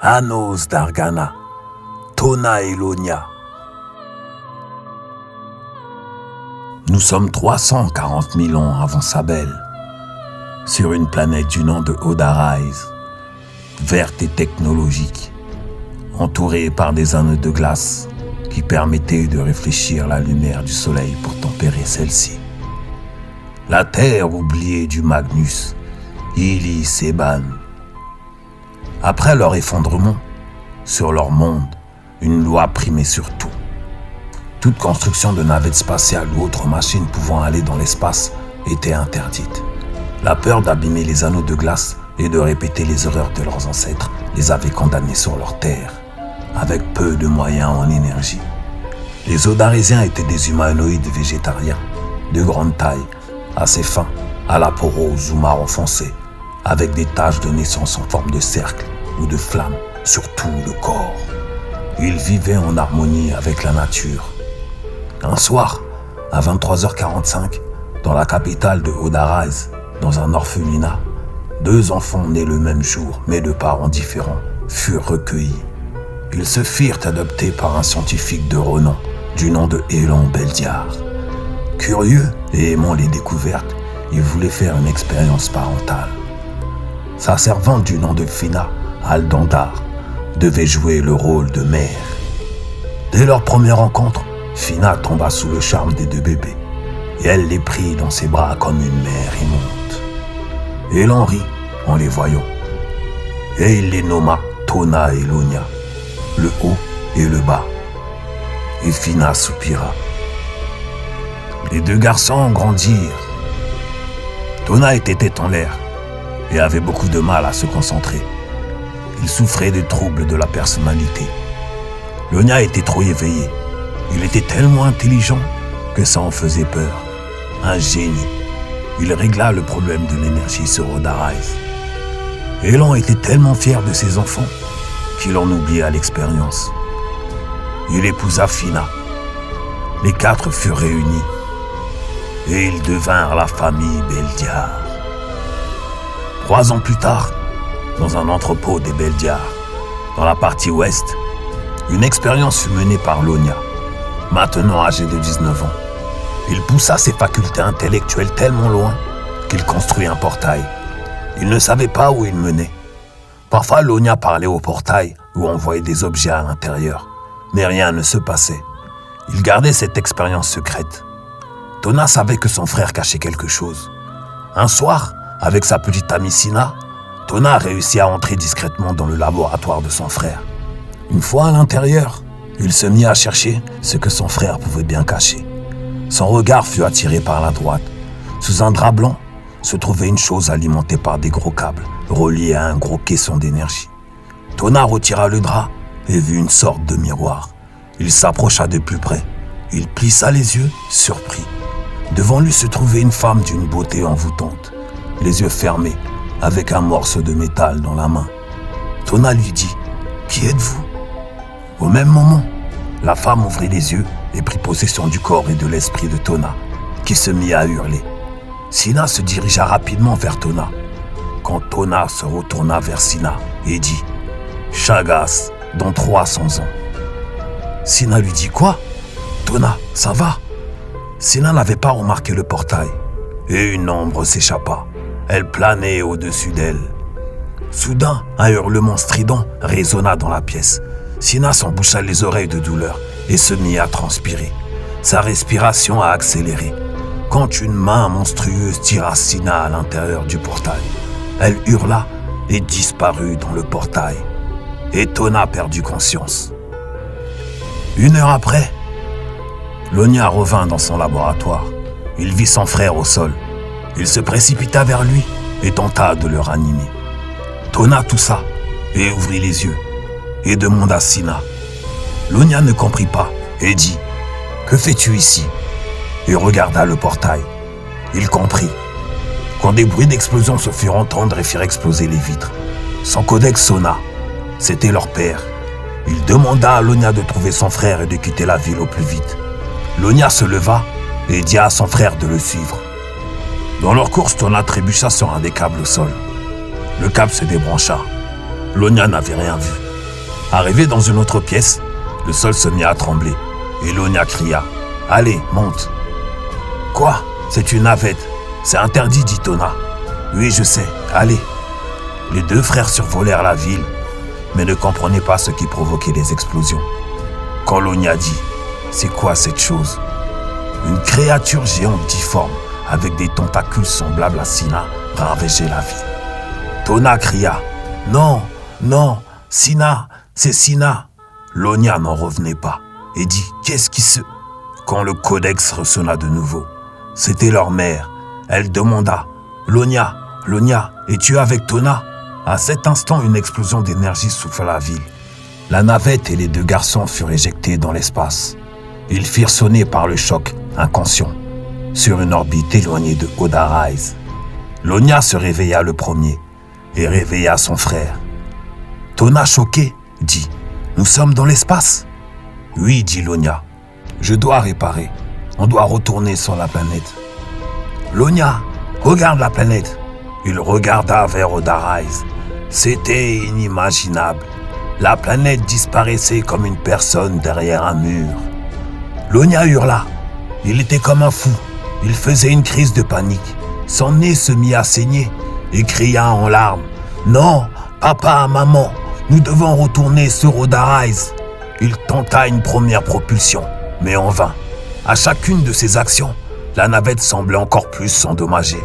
Anos d'Argana, Tona et Lonia. Nous sommes 340 000 ans avant Sabel, sur une planète du nom de Odarise, verte et technologique, entourée par des anneaux de glace qui permettaient de réfléchir la lumière du soleil pour tempérer celle-ci. La terre oubliée du Magnus, Ili Seban. Après leur effondrement, sur leur monde, une loi primait sur tout. Toute construction de navettes spatiales ou autres machines pouvant aller dans l'espace était interdite. La peur d'abîmer les anneaux de glace et de répéter les erreurs de leurs ancêtres les avait condamnés sur leur terre, avec peu de moyens en énergie. Les Odarisiens étaient des humanoïdes végétariens, de grande taille, assez fins, à la peau rose ou marron foncé, avec des taches de naissance en forme de cercle ou de flamme sur tout le corps. Ils vivaient en harmonie avec la nature. Un soir, à 23h45, dans la capitale de Odarise, dans un orphelinat, 2 enfants nés le même jour, mais de parents différents, furent recueillis. Ils se firent adopter par un scientifique de renom, du nom de Elon Beldiar. Curieux et aimant les découvertes, il voulait faire une expérience parentale. Sa servante du nom de Fina, Aldandar, devait jouer le rôle de mère. Dès leur première rencontre, Fina tomba sous le charme des 2 bébés, et elle les prit dans ses bras comme une mère aimante. Elon rit en les voyant, et il les nomma Tona et Lonia, le haut et le bas. Et Fina soupira. Les 2 garçons grandirent. Tona était tête en l'air et avait beaucoup de mal à se concentrer. Il souffrait de troubles de la personnalité. Lonia était trop éveillé. Il était tellement intelligent que ça en faisait peur. Un génie. Il régla le problème de l'énergie sur Odarise. Elon était tellement fier de ses enfants qu'il en oublia l'expérience. Il épousa Fina. Les 4 furent réunis et ils devinrent la famille Beldiar. 3 ans plus tard, dans un entrepôt des Beldiar, dans la partie ouest, une expérience fut menée par Lonia, maintenant âgé de 19 ans. Il poussa ses facultés intellectuelles tellement loin qu'il construit un portail. Il ne savait pas où il menait. Parfois, Lonia parlait au portail ou envoyait des objets à l'intérieur, mais rien ne se passait. Il gardait cette expérience secrète. Tona savait que son frère cachait quelque chose. Un soir, avec sa petite amie Sina, Tona a réussi à entrer discrètement dans le laboratoire de son frère. Une fois à l'intérieur, il se mit à chercher ce que son frère pouvait bien cacher. Son regard fut attiré par la droite. Sous un drap blanc se trouvait une chose alimentée par des gros câbles, reliés à un gros caisson d'énergie. Tona retira le drap et vit une sorte de miroir. Il s'approcha de plus près. Il plissa les yeux, surpris. Devant lui se trouvait une femme d'une beauté envoûtante, les yeux fermés, avec un morceau de métal dans la main. Tona lui dit « Qui êtes-vous » Au même moment, la femme ouvrit les yeux et prit possession du corps et de l'esprit de Tona, qui se mit à hurler. Sina se dirigea rapidement vers Tona, quand Tona se retourna vers Sina et dit « Chagas, dans 300 ans. » Sina lui dit « Quoi ? Tona, ça va ?» Sina n'avait pas remarqué le portail, et une ombre s'échappa. Elle planait au-dessus d'elle. Soudain, un hurlement strident résonna dans la pièce. Sina s'en boucha les oreilles de douleur et se mit à transpirer. Sa respiration a accéléré, quand une main monstrueuse tira Sina à l'intérieur du portail. Elle hurla et disparut dans le portail. Et Tona perdit conscience. 1 heure après, Lonia revint dans son laboratoire. Il vit son frère au sol. Il se précipita vers lui et tenta de le ranimer. Tona toussa et ouvrit les yeux et demanda à Sina. Lonia ne comprit pas et dit « Que fais-tu ici ?» et regarda le portail. Il comprit. Quand des bruits d'explosion se firent entendre et firent exploser les vitres, son codex sonna. C'était leur père. Il demanda à Lonia de trouver son frère et de quitter la ville au plus vite. Lonia se leva et dit à son frère de le suivre. Dans leur course, Tona trébucha sur un des câbles au sol. Le câble se débrancha. Lonia n'avait rien vu. Arrivé dans une autre pièce, le sol se mit à trembler. Et Lonia cria « Allez, monte !»« Quoi ? C'est une navette. C'est interdit, dit Tona. »« Oui, je sais. Allez. » Les deux frères survolèrent la ville, mais ne comprenaient pas ce qui provoquait les explosions. Quand Lonia dit « C'est quoi cette chose ?» Une créature géante difforme, avec des tentacules semblables à Sina, ravageait la ville. Tona cria « Non, non, Sina, c'est Sina !» Lonia n'en revenait pas et dit « Qu'est-ce qui se... » Quand le codex ressonna de nouveau, c'était leur mère. Elle demanda « Lonia, Lonia, es-tu avec Tona ?» À cet instant, une explosion d'énergie souffla la ville. La navette et les deux garçons furent éjectés dans l'espace. Ils firent sonner par le choc, inconscients, sur une orbite éloignée de Oda-Rise. Lonia se réveilla le premier et réveilla son frère. Tona, choqué, dit « Nous sommes dans l'espace ?» « Oui, dit Lonia. Je dois réparer. On doit retourner sur la planète. »« Lonia, regarde la planète. » Il regarda vers Oda-Rise. C'était inimaginable. La planète disparaissait comme une personne derrière un mur. Lonia hurla. Il était comme un fou. Il faisait une crise de panique. Son nez se mit à saigner et cria en larmes. « Non, papa, maman, nous devons retourner sur Oda-Rise. » Il tenta une première propulsion, mais en vain. À chacune de ses actions, la navette semblait encore plus s'endommager.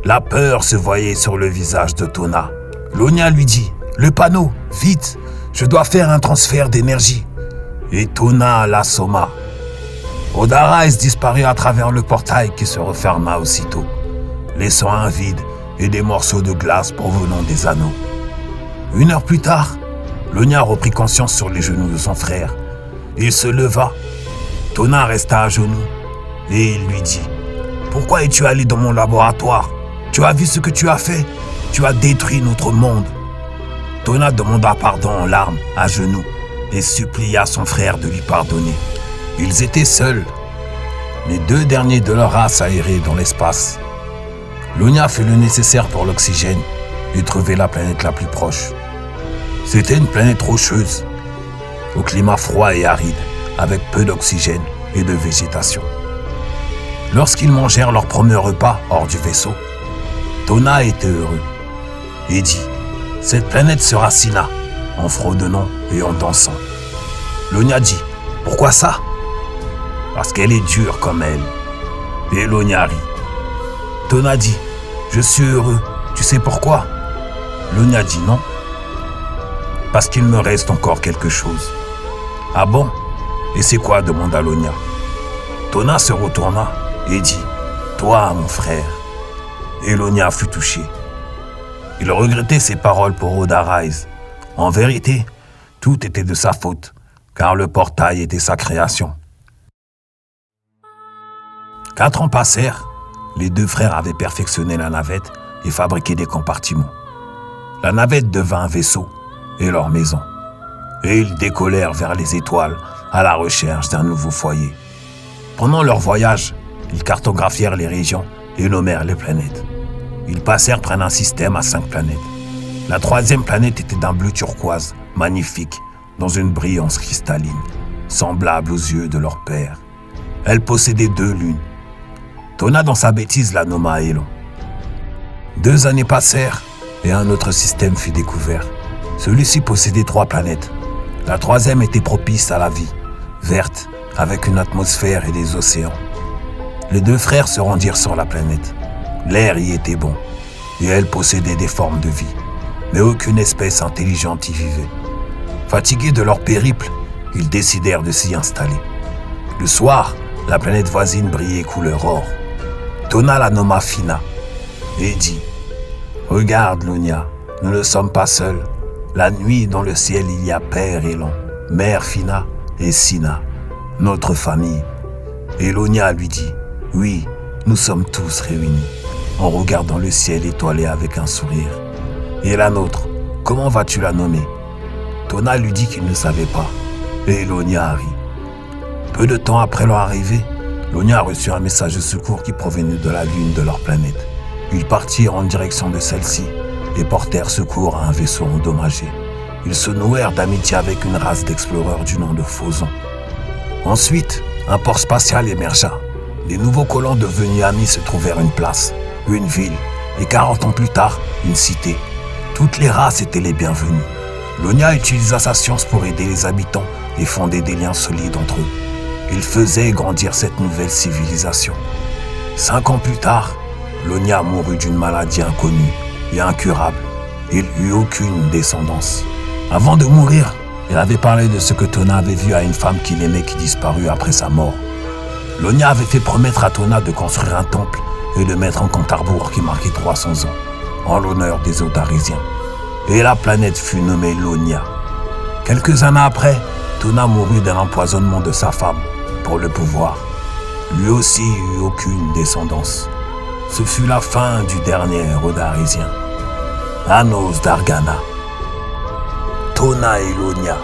La peur se voyait sur le visage de Tona. Lonia lui dit « Le panneau, vite, je dois faire un transfert d'énergie. » Et Tona l'assomma. Oda-Rise disparut à travers le portail qui se referma aussitôt, laissant un vide et des morceaux de glace provenant des anneaux. 1 heure plus tard, Lonia reprit conscience sur les genoux de son frère. Il se leva. Tona resta à genoux et il lui dit « Pourquoi es-tu allé dans mon laboratoire ? Tu as vu ce que tu as fait ? Tu as détruit notre monde. » Tona demanda pardon en larmes, à genoux, et supplia son frère de lui pardonner. Ils étaient seuls, les deux derniers de leur race aérés dans l'espace. Lonia fit le nécessaire pour l'oxygène et trouver la planète la plus proche. C'était une planète rocheuse, au climat froid et aride, avec peu d'oxygène et de végétation. Lorsqu'ils mangèrent leur premier repas hors du vaisseau, Tona était heureux et dit « Cette planète sera Sina » en fredonnant et en dansant. Lonia dit « Pourquoi ça ?»« Parce qu'elle est dure comme elle. » Et Lonia rit. Tona dit « Je suis heureux, tu sais pourquoi ?» Lonia dit « Non. Parce qu'il me reste encore quelque chose. »« Ah bon ? Et c'est quoi ?» demanda Lonia. Tona se retourna et dit « Toi, mon frère. » Et Lonia fut touché. Il regrettait ses paroles pour Oda-Rise. En vérité, tout était de sa faute, car le portail était sa création. 4 ans passèrent. Les deux frères avaient perfectionné la navette et fabriqué des compartiments. La navette devint un vaisseau et leur maison. Et ils décollèrent vers les étoiles à la recherche d'un nouveau foyer. Pendant leur voyage, ils cartographièrent les régions et nommèrent les planètes. Ils passèrent près d'un système à 5 planètes. La 3e planète était d'un bleu turquoise, magnifique, dans une brillance cristalline, semblable aux yeux de leur père. Elle possédait 2 lunes. Tona, dans sa bêtise, la nomma Elon. 2 années passèrent et un autre système fut découvert. Celui-ci possédait 3 planètes. La 3e était propice à la vie, verte, avec une atmosphère et des océans. Les 2 frères se rendirent sur la planète. L'air y était bon, et elle possédait des formes de vie, mais aucune espèce intelligente y vivait. Fatigués de leur périple, ils décidèrent de s'y installer. Le soir, la planète voisine brillait couleur or. Tona la nomma Fina et dit « Regarde, Lonia, nous ne sommes pas seuls. La nuit, dans le ciel, il y a père Elon, mère Fina et Sina, notre famille. » Et Lonia lui dit « Oui, nous sommes tous réunis. » En regardant le ciel étoilé avec un sourire. Et la nôtre, comment vas-tu la nommer ? Tona lui dit qu'il ne savait pas. Et Lonia rit. Peu de temps après leur arrivée, Lonia reçut un message de secours qui provenait de la lune de leur planète. Ils partirent en direction de celle-ci et portèrent secours à un vaisseau endommagé. ils se nouèrent d'amitié avec une race d'exploreurs du nom de Phozon. Ensuite, un port spatial émergea. Les nouveaux colons devenus amis se trouvèrent une place, une ville, et 40 ans plus tard, une cité. Toutes les races étaient les bienvenues. Lonia utilisa sa science pour aider les habitants et fonder des liens solides entre eux. Il faisait grandir cette nouvelle civilisation. 5 ans plus tard, Lonia mourut d'une maladie inconnue et incurable. Il n'eut aucune descendance. Avant de mourir, il avait parlé de ce que Tona avait vu à une femme qu'il aimait qui disparut après sa mort. Lonia avait fait promettre à Tona de construire un temple et de mettre un compte à rebours qui marquait 300 ans, en l'honneur des Otharisiens. Et la planète fut nommée Lonia. Quelques années après, Tona mourut d'un empoisonnement de sa femme pour le pouvoir. Lui aussi eut aucune descendance. Ce fut la fin du dernier Otharisien. Anos d'Argana. Tona et Lonia.